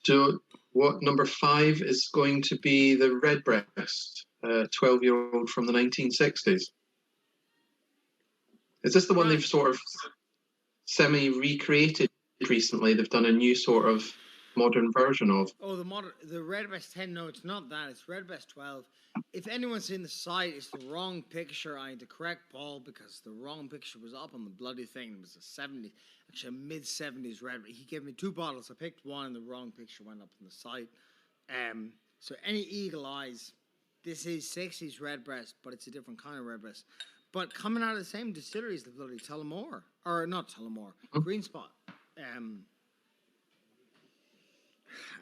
Do what number 5 is going to be the Redbreast, 12-year-old from the 1960s? Is this the one they've sort of semi-recreated recently? They've done a new sort of modern version of. Oh, the Redbreast 10. No, it's not that. It's Redbreast 12. If anyone's in the site, it's the wrong picture. I had to correct Paul because the wrong picture was up on the bloody thing. It was a 70s, actually a mid-70s Redbreast. He gave me 2 bottles. I picked one, and the wrong picture went up on the site. So any eagle eyes, this is 60s Redbreast, but it's a different kind of Redbreast. But coming out of the same distillery as the bloody Tullamore, or not Tullamore, Green Spot.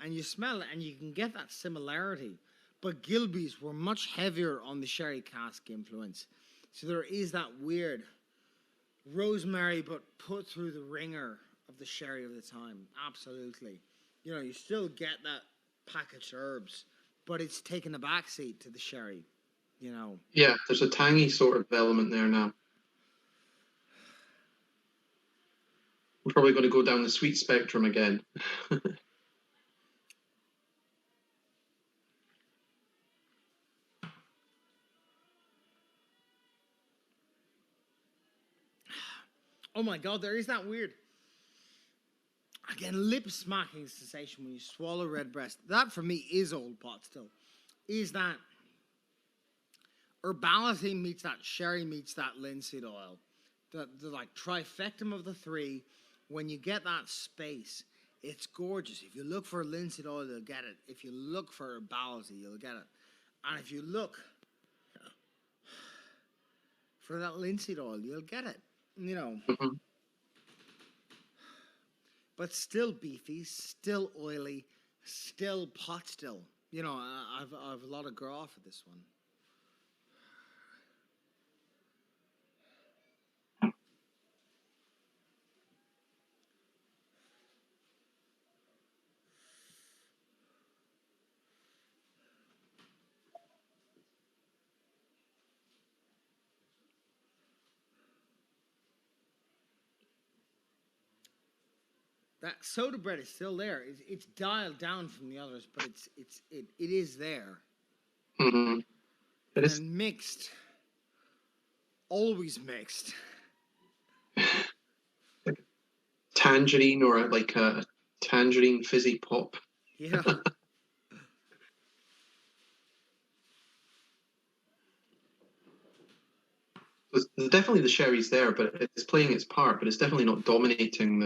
And you smell it, and you can get that similarity. But Gilbey's were much heavier on the sherry cask influence. So there is that weird rosemary, but put through the ringer of the sherry of the time. Absolutely. You know, you still get that packaged herbs, but it's taken a backseat to the sherry, you know. Yeah, there's a tangy sort of element there now. We're probably going to go down the sweet spectrum again. Oh my God, there is that weird, again, lip smacking sensation when you swallow Redbreast. That for me is old pot still. Is that herbality meets that sherry meets that linseed oil. The like trifectum of the 3. When you get that space, it's gorgeous. If you look for linseed oil, you'll get it. If you look for herbality, you'll get it. And if you look for that linseed oil, you'll get it. You know. Mm-hmm. But still beefy, still oily, still pot still. You know, I've a lot of grow for this one. That soda bread is still there. It's dialed down from the others, but it is there. Mm-hmm. It is mixed. Always mixed. Tangerine or like a tangerine fizzy pop. Yeah. There's definitely the sherry's there, but it's playing its part, but it's definitely not dominating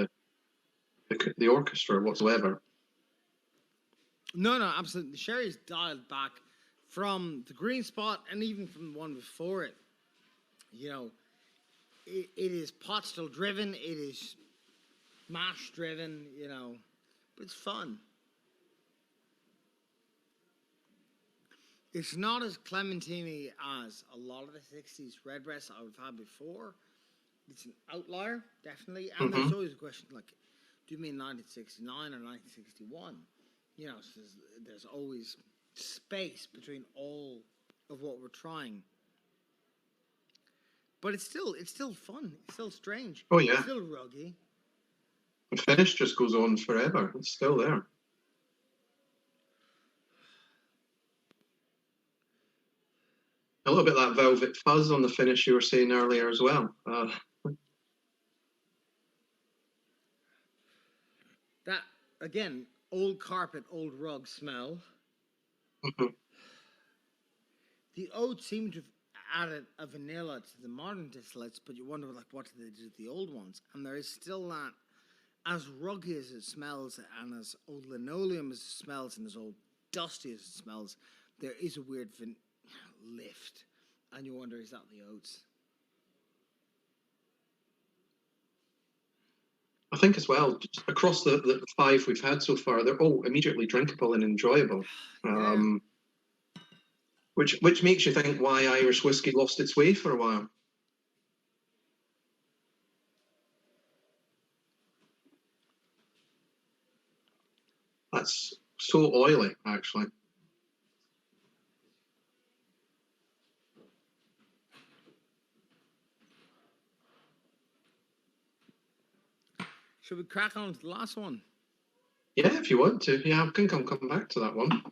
the orchestra whatsoever. No, absolutely. The sherry is dialed back from the Green Spot and even from the one before it. You know, it is pot still driven. It is mash driven. You know, but it's fun. It's not as clementine as a lot of the 60s Redbreast I've had before. It's an outlier, definitely. And there's always a question like, do you mean 1969 or 1961? You know, so there's always space between all of what we're trying. But it's still fun. It's still strange. Oh, yeah. It's still ruggy. The finish just goes on forever. It's still there. A little bit of that velvet fuzz on the finish you were saying earlier as well. That, again, old carpet, old rug smell. The oats seem to have added a vanilla to the modern distillates, but you wonder, like, what did they do to the old ones? And there is still that, as ruggy as it smells, and as old linoleum as it smells, and as old dusty as it smells, there is a weird lift. And you wonder, is that the oats? I think as well, across the 5 we've had so far, they're all immediately drinkable and enjoyable. Yeah. Which makes you think why Irish whiskey lost its way for a while. That's so oily, actually. Should we crack on to the last one? Yeah, if you want to. Yeah, I think I'll come back to that one.